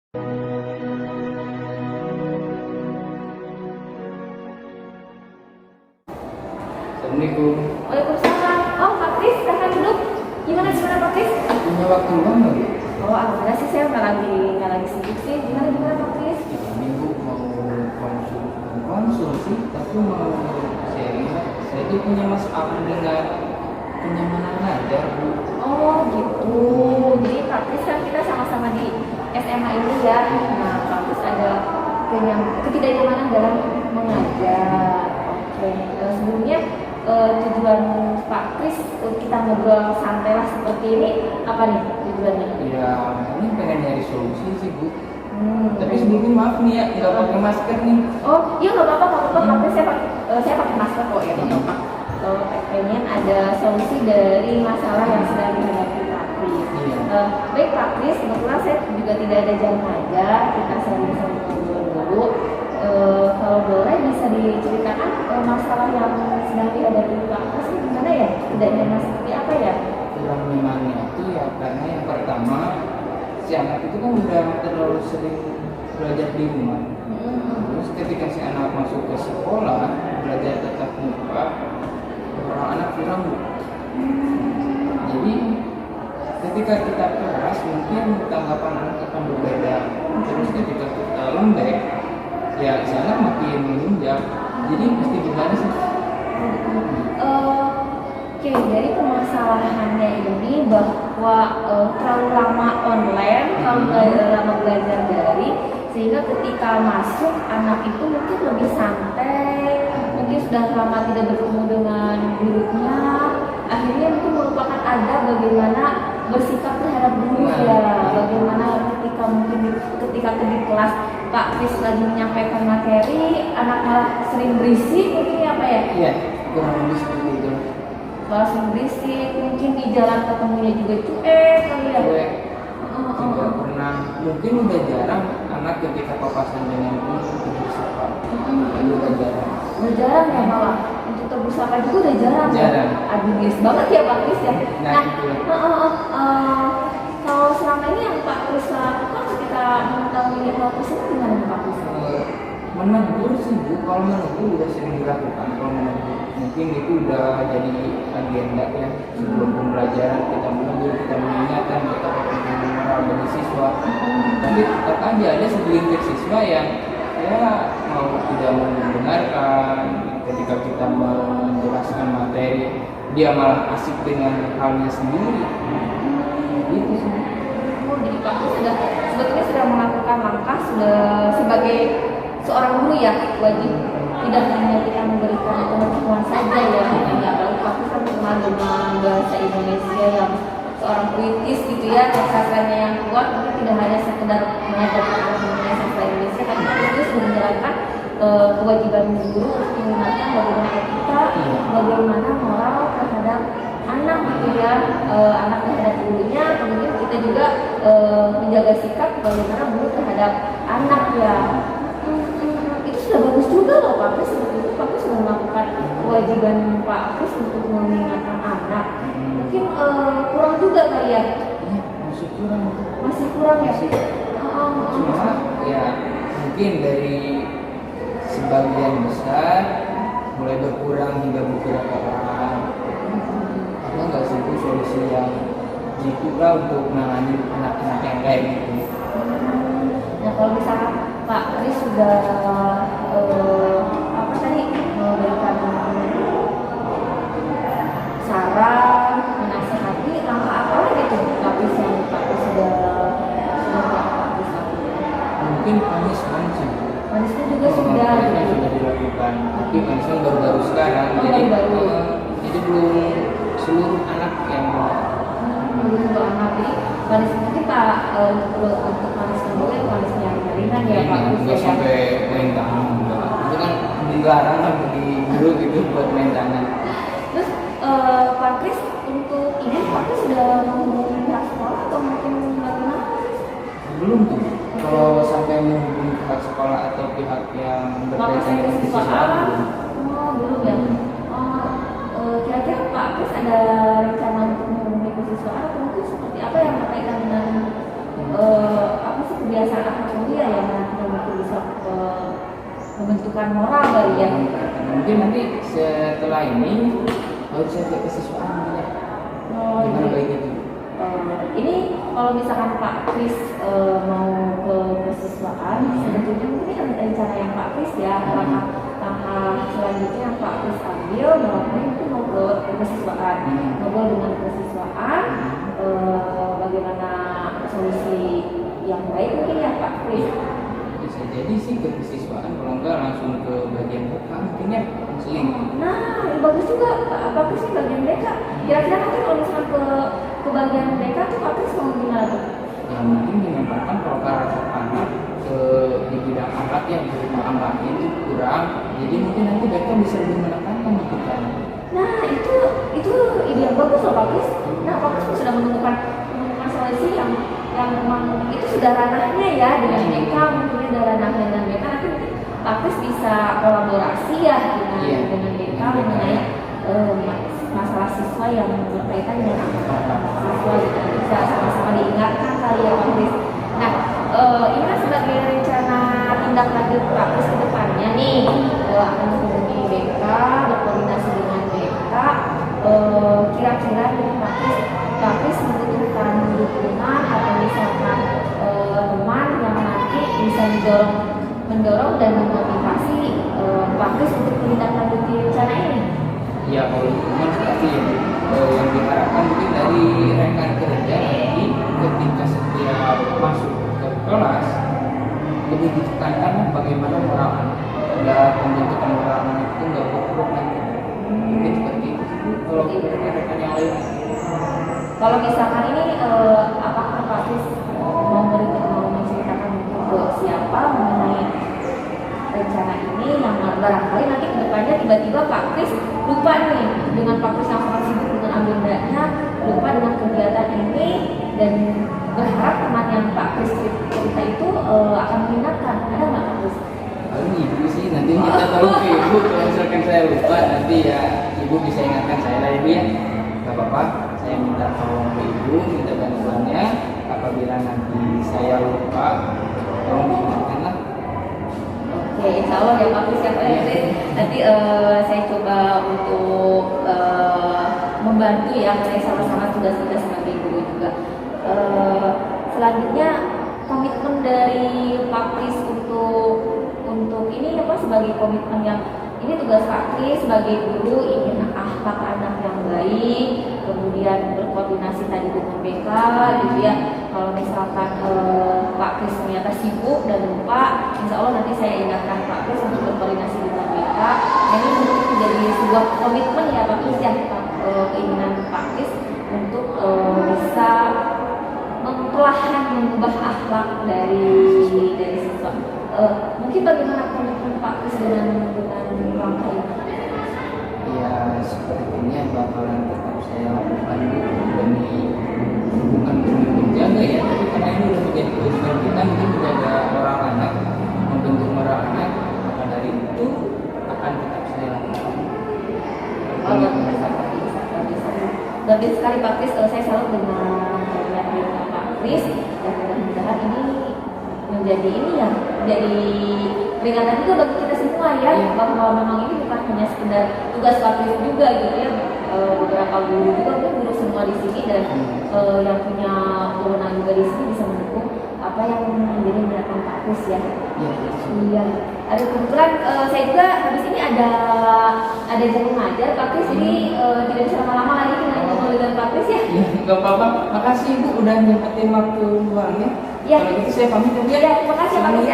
Assalamualaikum. Waalaikumsalam. Oh, Pak Kris, silahkan duduk. Gimana Pak Kris? Punya waktu luang nggak, Bu? Oh, alhamdulillah sih saya nggak lagi sibuk sih. Gimana Pak Kris? Ini Bu mau konsul sih, tapi mau sharing. Saya tuh punya masalah dengan kenyamanan ngajar, Bu. Oh, gitu. Jadi Pak Kris kan kita sama-sama di SMA ini ya. Nah, Pak Kris ada ketidaknyamanan dalam mengajar. Oke. Sebelumnya tujuan Pak Kris kita ngobrol santai lah seperti ini apa nih tujuannya? Ya, ini pengen nyari solusi sih, Bu. Tapi sebelumnya maaf nih ya, nggak pakai masker nih. Oh, iya nggak apa-apa. Pak Kris saya pakai masker kok ya, nggak apa-apa. Pengen ada solusi dari masalah yang sedang dihadapi Pak Kris. Iya. Baik Pak Kris, kebetulan saya juga tidak ada jam ngajar, kita sambil ngobrol dulu. Kalau boleh bisa diceritakan masalah yang sedang dihadapi Pak Kris ini gimana ya? Tidak nyaman seperti apa ya? Kurang nyamannya itu ya karena yang pertama si anak itu kan udah terlalu sering belajar di rumah. Terus ketika si anak masuk ke sekolah belajar tatap muka, orang anak kurang. Jadi ketika kita keras mungkin tanggapan anak akan berbeda. Terus ketika kita lembek, ya sana makin menunjang. Jadi mesti gimana sih? Oke, jadi permasalahannya ini bahwa terlalu lama online, terlalu lama belajar dari, sehingga ketika masuk anak itu mungkin lebih santai, mungkin sudah lama tidak bertemu dengan gurunya, akhirnya mungkin merupakan ada bagaimana bersikap terhadap guru ya, bagaimana ketika di kelas Pak Kris lagi menyampaikan materi, anak malah sering berisik, mungkin apa ya? Iya, kurang lebih seperti itu. Langsung berisik, mungkin di jalan ketemunya juga cuek kali ya. Cuek. Tidak pernah, mungkin udah jarang anak ketika papasan dengan guru untuk bersapa. Udah jarang. Udah jarang ya malah untuk tegur sapa juga udah jarang. Jarang. Aduh guys banget ya Pak Kris ya. Nah, itu. Kalau selama ini yang Pak Kris lakukan ketika mengetahui Pak Kris itu gimana Pak Kris? Menegur sih Bu, kalau menegur udah sering dilakukan. Kalau menegur mungkin itu udah jadi agenda ya sebelum pembelajaran kita menegur, kita mengingatkan, kita pertemuan moral bagi siswa. Tapi tetap aja ada segelintir siswa yang ya mau tidak mau mendengarkan. Ketika kita menjelaskan materi, dia malah asik dengan halnya sendiri. Gitu sih. Oh, jadi Pak Kris sebetulnya sudah melakukan langkah sudah sebagai seorang guru ya wajib tidak hanya kita memberikan pengetahuan saja ya, tidak lalu Pak Kris kan terkenal dengan bahasa Indonesia yang seorang puitis gitu ya, sastranya yang kuat, mungkin tidak hanya sekedar mengajarkan mengenai sastra Indonesia, tapi Pak Kris sudah menjalankan kewajiban guru untuk mengingatkan bagaimana etika, bagaimana moral terhadap anak gitu ya, anak terhadap gurunya, kemudian kita juga menjaga sikap bagaimana guru terhadap anak ya. Itu sudah bagus juga loh Pak Kris, sebetulnya Pak Kris sudah melakukan kewajiban Pak Kris untuk mengingatkan anak. Mungkin kurang juga kali ya? Masih kurang ya? Cuma ya mungkin dari sebagian besar mulai berkurang hingga beberapa orang. Apa nggak sih itu solusi yang jitu lah untuk menangani anak-anak yang kayak gitu. Nah kalau misalkan Pak Kris sudah apa tadi memberikan saran, menasihati, langkah apa lagi tuh Pak Kris yang Pak Kris sudah Pak Kris lakukan? Mungkin punishment sih. Punishment juga sudah dilakukan. Tapi punishment baru-baru sekarang. Jadi belum seluruh anak yang belum anak. Jadi punishment itu Pak untuk punishment dulu yang punishment yang ringan ya Pak Kris nggak ya. sampai main tangan enggak. Itu kan dilarang kan di guru gitu buat main tangan. Terus Pak Kris untuk ini Pak Kris sudah menghubungi pihak sekolah atau mungkin bagaimana? Belum tuh. Kalau sampai menghubungi pihak sekolah atau pihak yang berkaitan dengan siswa belum. Oh belum ya. Kira-kira Pak Kris ada rencana untuk menghubungi siswa atau mungkin seperti apa yang berkaitan dengan apa sih kebiasaan akhlak mulia yang nantinya mungkin bisa membentukkan moral kali ya. Mungkin nanti setelah ini harus saya ke kesiswaan ya. Gimana baiknya itu? Ini kalau misalkan Pak Kris mau ke kesiswaan, sebetulnya mungkin rencana yang Pak Kris ya, langkah selanjutnya yang Pak Kris ambil bahwa itu mau ke kesiswaan, ngobrol dengan kesiswaan, bagaimana solusi yang baik mungkin ya Pak Kris. Bisa jadi sih ke kesiswaan, kalau enggak langsung ke bagian BK mungkin ya, konseling. Nah, bagus juga Pak Kris di bagian BK. Kira-kira nanti kalau misalkan ke bagian BK tuh Pak Kris mau gimana tuh? Ya mungkin menyampaikan kalau karakter anak di bidang anak yang di rumah anak itu kurang, jadi mungkin nanti mereka bisa lebih menekankan di kita. Nah itu ide yang bagus loh Pak Kris. Nah Pak Kris sudah menemukan solusi yang memang itu sudah ranahnya ya dengan BK, mungkin ada ranahnya dengan BK, nanti Pak Kris bisa kolaborasi ya dengan BK mengenai masalah siswa yang berkaitan dengan anak siswa gitu. Bisa sama-sama diingatkan kali ya Pak Kris. Nah ini kan sebagai rencana tindak lanjut Pak Kris ke depannya nih, akan menghubungi BK, berkoordinasi dengan BK, kira-kira nih Pak Kris membutuhkan dukungan atau misalkan teman yang nanti bisa mendorong dan memotivasi Pak Kris untuk menindaklanjuti rencana ini. Ya kalau dukungan seperti yang diharapkan mungkin dari rekan kerja nanti ketika setiap masuk ke kelas lebih ditekankan bagaimana moral anak, dan pembentukan moral anak itu nggak buruk kan, mungkin seperti itu kalau rekan-rekan yang lain. Kalau misalkan ini apakah Pak Kris mau menceritakan ke siapa mengenai rencana ini yang barangkali nanti kedepannya tiba-tiba Pak Kris lupa nih, dengan Pak Kris yang sangat sibuk dengan agendanya, lupa dengan kegiatan ini dan berharap teman yang Pak Kris cerita itu akan mengingatkan. Ada nggak Pak Kris? Paling ibu sih, nanti kita tahu ke ibu kalau misalkan saya lupa, nanti ya ibu bisa ingatkan saya lah ibu ya. Gak apa-apa, saya minta tolong ke ibu, minta bantuannya. Apabila nanti saya lupa, tolong diingatkan lah. Oke, insya Allah ya Pak Kris ya Pak Kris. Nanti saya coba untuk membantu ya, saya sama-sama tugas-tugas sebagai guru juga. Selanjutnya komitmen dari Pak Kris untuk ini apa sebagai komitmen yang ini tugas Pak Kris sebagai guru ingin akhlak anak yang baik, kemudian berkoordinasi tadi dengan BK gitu ya. Kalau misalkan Pak Kris ternyata sibuk dan lupa, insya Allah nanti saya ingatkan Pak Kris untuk berkoordinasi dengan BK. Ini mungkin menjadi sebuah komitmen ya Pak Kris ya, keinginan Pak Kris untuk bisa perlahan mengubah akhlak dari siswa. Mungkin bagaimana komitmen Pak Kris dengan langkah ini? Ya sepertinya bakalan tetap saya lakukan demi bukan demi menjaga ya, tapi karena ini udah menjadi kewajiban kita mungkin menjaga moral anak, membentuk moral anak, maka dari itu akan tetap saya lakukan. Bagus sekali Pak Kris, saya salut dengan Pak Kris dan mudah-mudahan ini menjadi ini ya, menjadi peringatan juga bagi kita semua ya, bahwa memang ini bukan hanya sekedar tugas Pak Kris juga gitu ya, beberapa guru juga, guru semua di sini dan yang punya wewenang juga di sini bisa mendukung apa yang menjadi niatan Pak Kris ya. Iya. Ada kebetulan saya juga habis ini ada jam mengajar Pak Kris, jadi tidak bisa lama-lama lagi dengan ngobrol dengan Pak Kris ya. Gak apa-apa, makasih Ibu udah nyempetin waktu luangnya. Ya. Kalau gitu saya pamit ya. Ya, terima kasih Pak Kris.